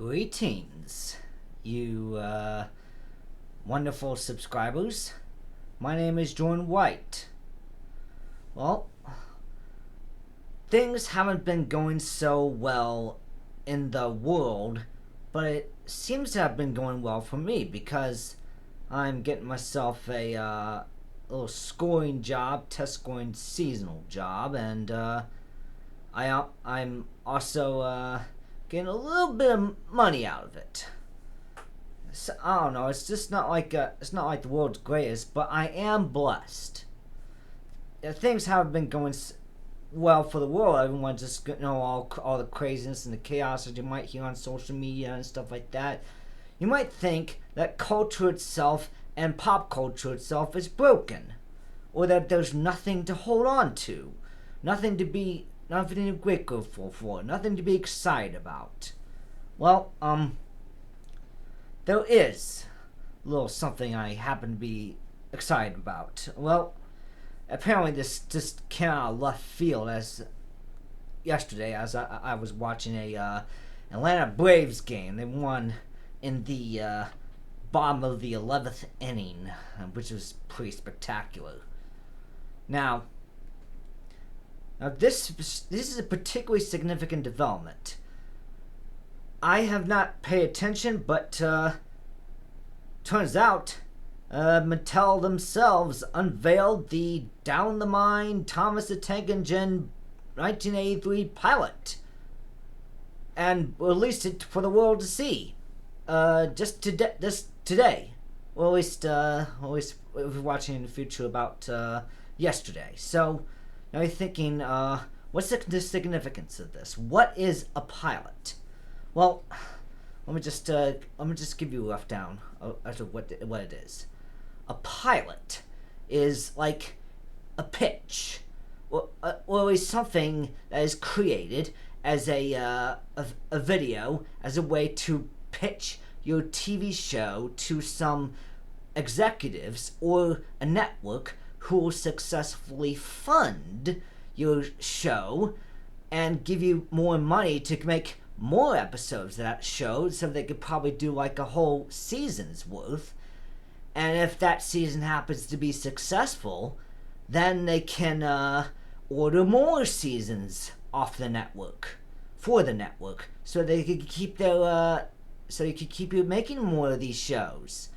Greetings, you wonderful subscribers. My name is Jordan White. Well, things haven't been going so well in the world, but it seems to have been going well for me because I'm getting myself a little scoring job, test scoring seasonal job, and I'm also getting a little bit of money out of it. So, I don't know. It's just not like the world's greatest, but I am blessed. Things haven't been going well for the world. Everyone just all the craziness and the chaos that you might hear on social media and stuff like that. You might think that culture itself and pop culture itself is broken, or that there's nothing to hold on to, nothing to be grateful for, nothing to be excited about. Well, there is a little something I happen to be excited about. Well, apparently this just came out of left field as yesterday as I was watching a Atlanta Braves game. They won in the bottom of the 11th inning, which was pretty spectacular. Now this is a particularly significant development. I have not paid attention, but turns out Mattel themselves unveiled the Down the Mine Thomas the Tank Engine 1983 pilot and released it for the world to see just today. Or at least if we're watching in the future about yesterday. So now you're thinking, what's the significance of this? What is a pilot? Well, let me just give you a rough down as to what it is. A pilot is like a pitch, or is something that is created as a video as a way to pitch your TV show to some executives or a network who will successfully fund your show and give you more money to make more episodes of that show, so they could probably do like a whole season's worth. And if that season happens to be successful, then they can order more seasons off the network for the network, so they could keep their so they could keep you making more of these shows.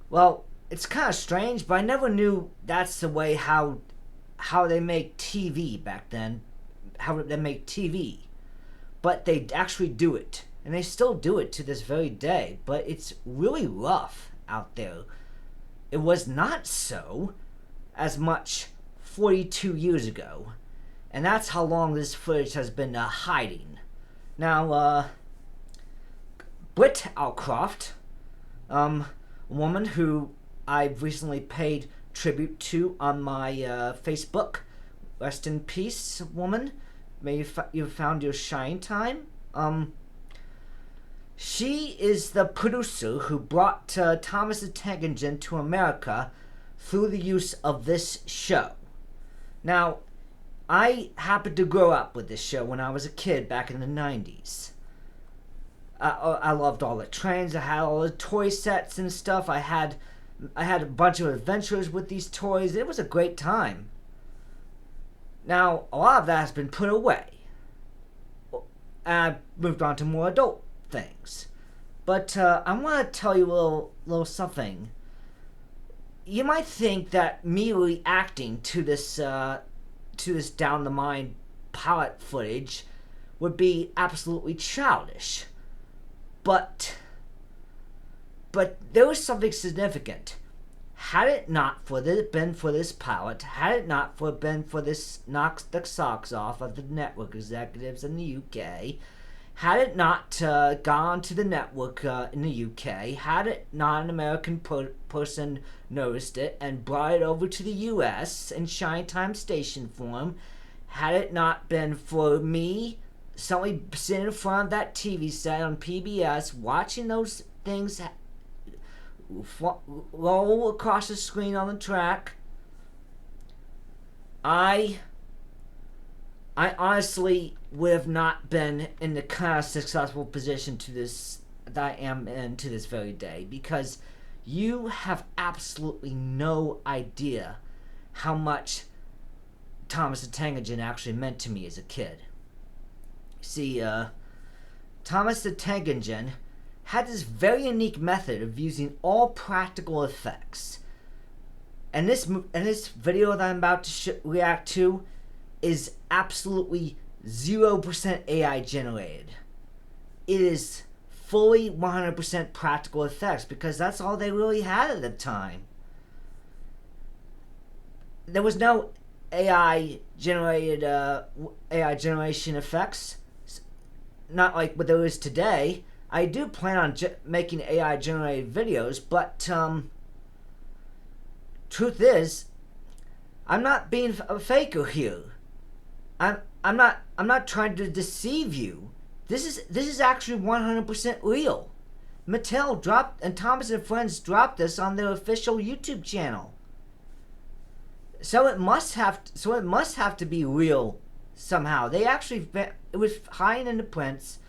Well, it's kind of strange, but I never knew that's the way how they make TV back then. How they make TV. But they actually do it. And they still do it to this very day. But it's really rough out there. It was not so as much 42 years ago. And that's how long this footage has been hiding. Now, Britt Outcroft, a woman who I've recently paid tribute to on my Facebook. Rest in peace, woman. May you found your shine time. She is the producer who brought Thomas the Tank Engine to America through the use of this show. Now, I happened to grow up with this show when I was a kid back in the 90s. I loved all the trains. I had all the toy sets and stuff. I had a bunch of adventures with these toys. It was a great time. Now, a lot of that has been put away. And I moved on to more adult things. But I want to tell you a little something. You might think that me reacting to this Down the Mine pilot footage would be absolutely childish. But there was something significant. Had it not been for this pilot, had it not been for this knocks the socks off of the network executives in the UK, had it not gone to the network in the UK, had it not an American person noticed it and brought it over to the US in Shine Time station form, had it not been for me suddenly sitting in front of that TV set on PBS watching those things roll across the screen on the track, I I honestly would have not been in the kind of successful position to this that I am in to this very day, because you have absolutely no idea how much Thomas the Tank Engine actually meant to me as a kid. See, Thomas the Tank Engine had this very unique method of using all practical effects. And this video that I'm about to react to is absolutely 0% AI generated. It is fully 100% practical effects, because that's all they really had at the time. There was no AI generation effects, not like what there is today. I do plan on making AI generated videos, but truth is, I'm not being a faker here. I'm not trying to deceive you. This is actually 100% real. Mattel dropped, and Thomas and Friends dropped this on their official YouTube channel. So it must have to be real somehow. They actually, it was hiding in the prints,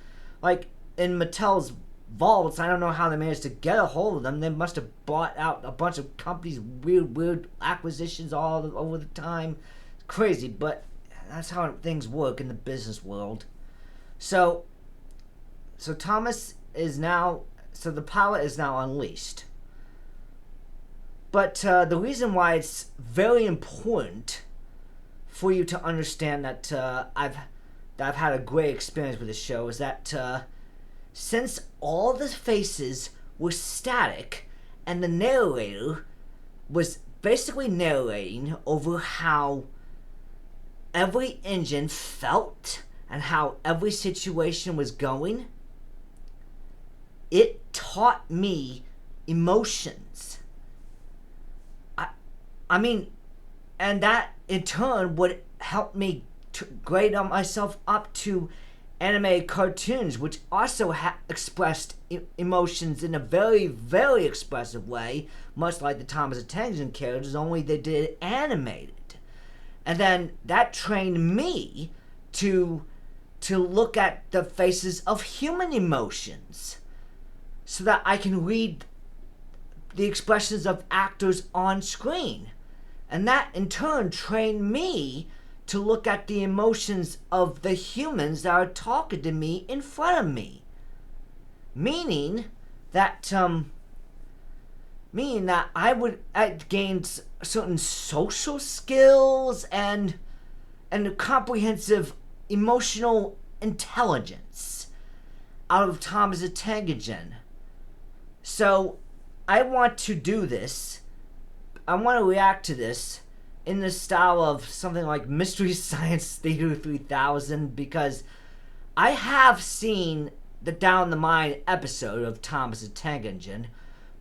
like in Mattel's vaults. I don't know how they managed to get a hold of them. They must have bought out a bunch of companies, weird acquisitions all over the time. It's crazy, but that's how things work in the business world. So Thomas is now, so the pilot is now unleashed. But the reason why it's very important for you to understand that I've had a great experience with the show is that since all the faces were static and the narrator was basically narrating over how every engine felt and how every situation was going, it taught me emotions. I mean, and that in turn would help me to grade myself up to animated cartoons, which also expressed emotions in a very, very expressive way, much like the Thomas the Tank Engine characters, only they did it animated. And then that trained me to look at the faces of human emotions so that I can read the expressions of actors on screen. And that in turn trained me to look at the emotions of the humans that are talking to me in front of me. Meaning that I gained certain social skills and a comprehensive emotional intelligence out of Thomas the Tank Engine. So I want to do this. I want to react to this in the style of something like Mystery Science Theater 3000, because I have seen the Down the Mine episode of Thomas the Tank Engine,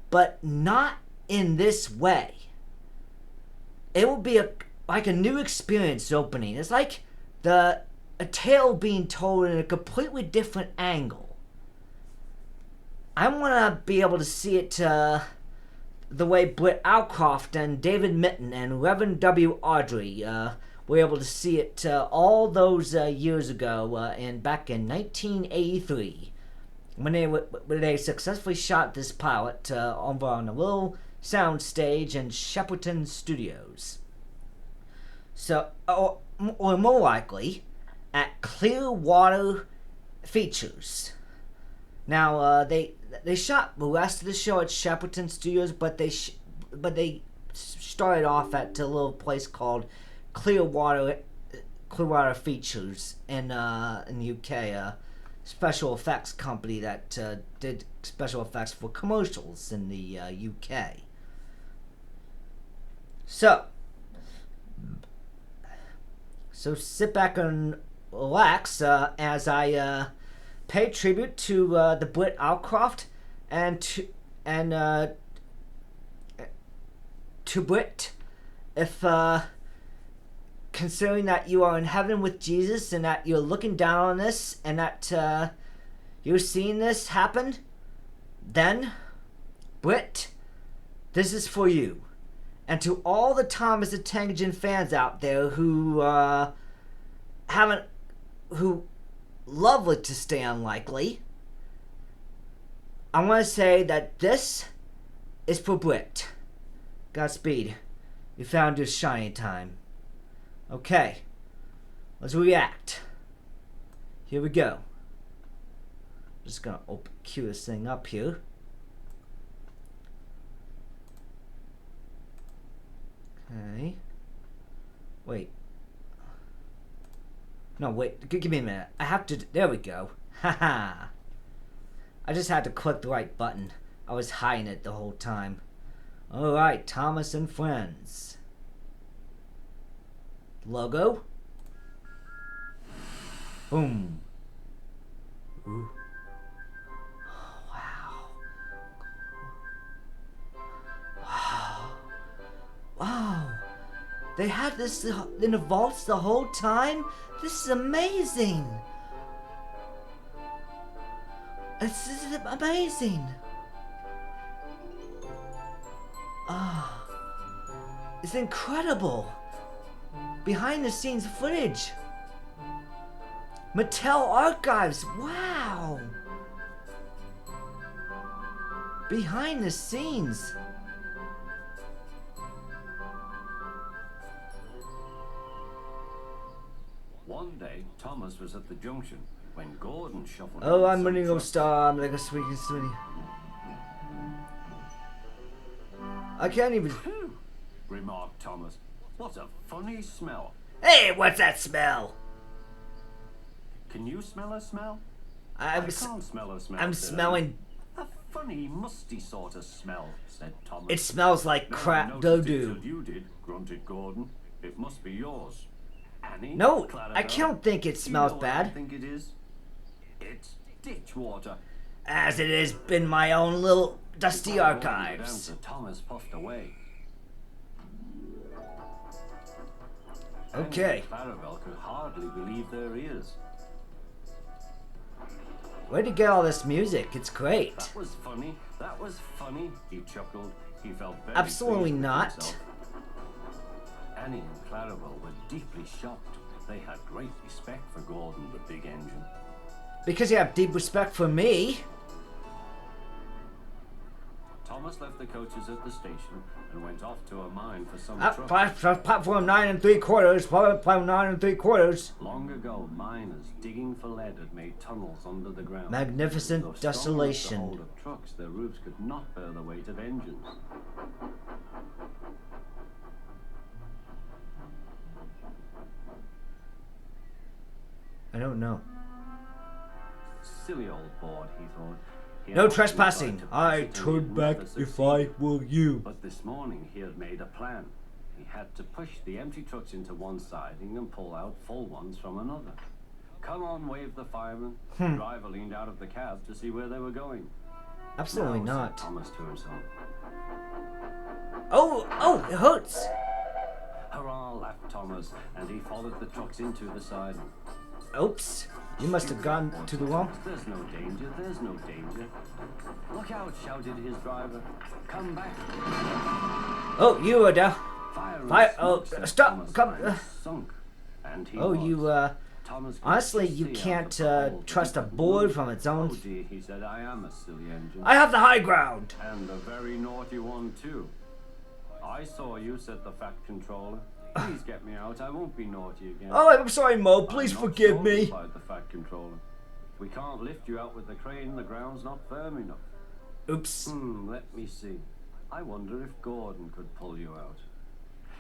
but not in this way. It will be like a new experience opening. It's like a tale being told in a completely different angle. I want to be able to see it the way Britt Alcroft and David Mitten and Reverend W. Audrey were able to see it all those years ago, and back in 1983, when they successfully shot this pilot over on a little sound stage in Shepperton Studios. So, or more likely, at Clearwater Features. Now, they shot the rest of the show at Shepperton Studios, but they started off at a little place called Clearwater Features in the UK, special effects company that did special effects for commercials in the UK. So sit back and relax as I pay tribute to the Britt Alcroft and to Britt, if considering that you are in heaven with Jesus and that you're looking down on this and that you're seeing this happen, then Britt, this is for you. And to all the Thomas the Tank Engine fans out there who haven't, who lovely to stay unlikely, I want to say that this is for Brit. Godspeed. You found your shiny time. Okay. Let's react. Here we go. Just gonna cue this thing up here. Okay. Wait. No, wait. Give me a minute. I have to. There we go. Haha. I just had to click the right button. I was hiding it the whole time. Alright, Thomas and Friends. Logo. Boom. Ooh. Oh, wow. Wow. Wow. They had this in the vaults the whole time? This is amazing. This is amazing. Ah. It's incredible. Behind the scenes footage. Mattel archives. Wow. Behind the scenes. One day, Thomas was at the junction when Gordon shuffled. Oh, I'm running no star. I'm like a sweet sweetie. I can't even. Phew, remarked Thomas. What a funny smell. Hey, what's that smell? Can you smell a smell? I can't smell a smell. I'm smelling. A funny, musty sort of smell, said Thomas. It smells like crap doo-doo. You did, grunted Gordon. It must be yours. Annie? No, Clarabelle? I don't think it smells bad. I think it is. It's ditch water. As it has been my own little dusty archives. So Thomas puffed away. Okay. Clarabelle could hardly believe their ears. Where'd you get all this music? It's great. That was funny. That was funny. He chuckled. He felt very Absolutely pleased with not. himself. Annie and Clarabelle were deeply shocked. They had great respect for Gordon, the big engine. Because you have deep respect for me. Thomas left the coaches at the station and went off to a mine for some Platform 9 3/4. Platform 9 3/4. Long ago, miners digging for lead had made tunnels under the ground. Magnificent Though strong enough desolation. to hold up trucks, their roofs could not bear the weight of engines. I don't know. Silly old board, he thought. He No had trespassing. tried to I pass it turn and back never if succeeded. I were you. But this morning he had made a plan. He had to push the empty trucks into one siding and pull out full ones from another. Come on, waved the fireman. The driver leaned out of the cab to see where they were going. Absolutely Now, not. said Thomas to himself. Oh, it hurts. Hurrah, laughed Thomas, and he followed the trucks into the siding. Oops. You must have gone to the wrong. There's no danger, there's no danger. Look out, shouted his driver. Come back. Oh, you were down. Fire, smoke, oh, said stop, Thomas. come, I was sunk. And he Oh, was. you, Thomas could honestly, see you out can't, of the hole, trust a but he board couldn't from move. its own. Oh dear, he said, I am a silly engine. I have the high ground. And a very naughty one, too. I saw you, said the Fat Controller. Please get me out, I won't be naughty again. Oh, I'm sorry, Mo. Please I'm not forgive sure, me. replied the Fat Controller. We can't lift you out with the crane, the ground's not firm enough. Oops. Let me see. I wonder if Gordon could pull you out.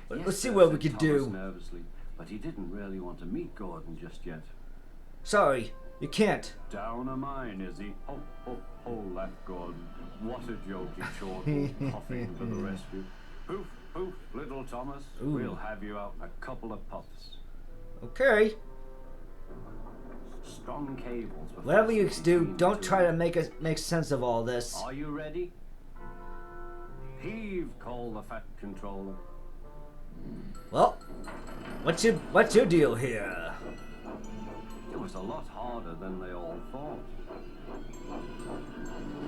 Let's Yes, see sir, what we said can Thomas do. nervously, but he didn't really want to meet Gordon just yet. Sorry, you can't. Down a mine, is he? Ho, ho, ho, laughed Gordon. What a joke, he chortled, puffing to the rescue. Poof, poof, little Thomas. Ooh. We'll have you out in a couple of puffs. Okay. Strong cables were Whatever you fastened do, between the don't two. try to make sense of all this. Are you ready? Heave, called the Fat Controller. Well, what's your deal here? It was a lot harder than they all thought.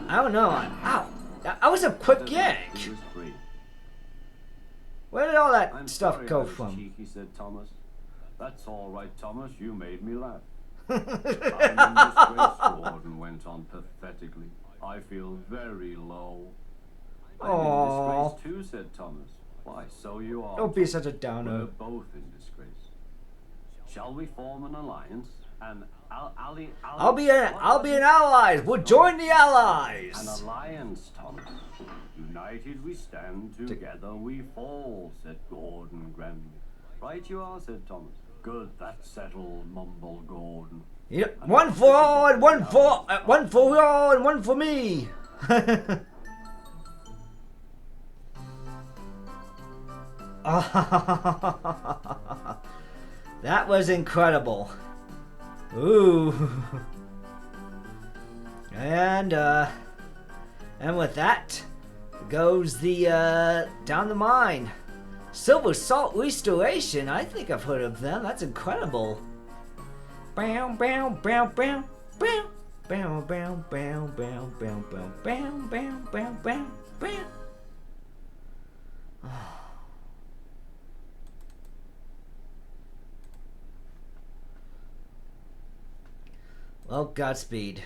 I don't know. Ow! That was a quick yank. He was free. Where did all that I'm stuff sorry go I was from? cheeky, said Thomas. That's all right, Thomas. You made me laugh. I'm in disgrace, Gordon went on pathetically. I feel very low. I'm in disgrace too, said Thomas. Why, so you are. Don't be such a We're downer. both in disgrace. Shall we form an alliance? I'll be an ally. We'll join the An allies. alliance, Thomas. United we stand, together we fall, said Gordon grimly. Right you are, said Thomas. Good, that's settled, mumbled Gordon. Yep. One for all and one for all and one for me. That was incredible. Ooh. And with that goes the down the mine. Silver Salt Restoration. I think I've heard of them. That's incredible. Bam, bam, bam, bam, bam, bam, bam, bam, bam, bam, bam, bam, bam, bam, bam, bam. Well, Godspeed.